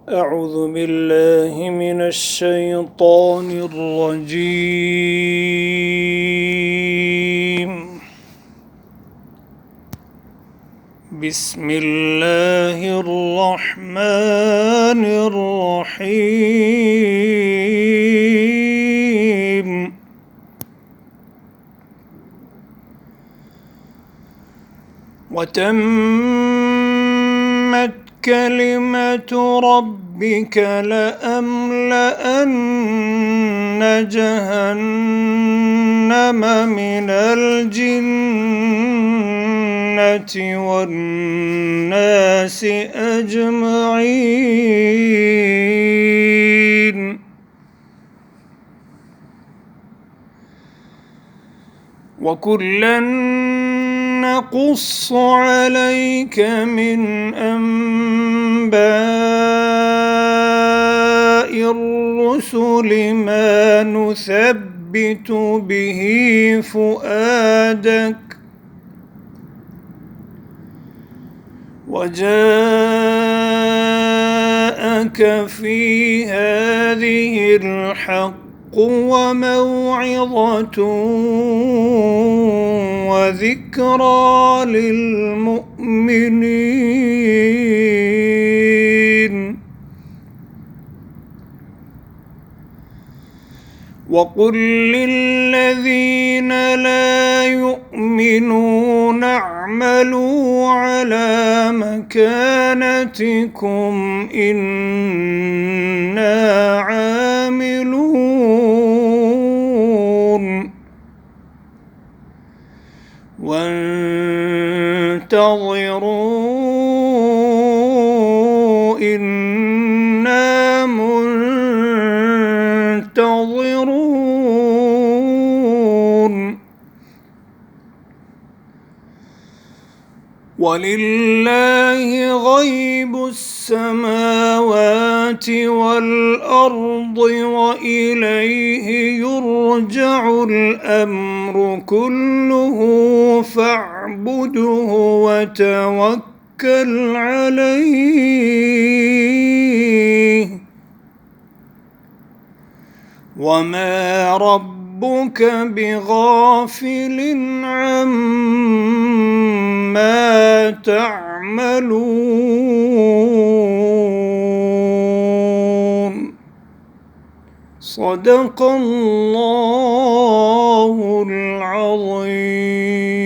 أعوذ بالله من الشيطان الرجيم. بسم الله الرحمن الرحيم. وتمت كلمة ربك لأملأن جهنم من الجنة والناس أجمعين. وكلا نقص عليك من أنباء الرسل ما نثبت به فؤادك وجاءك في هذه الحق وموعظة وذكرى للمؤمنين. وقل للذين لا يؤمنون اعملوا على مكانتكم إنا عاملون وانتظروا إنا منتظرون. ولله غيب السماوات والأرض وإليه يرجع الأمر كله فاعبده وتوكل عليه وما ربك بغافل عما تعملون. صدق الله العظيم.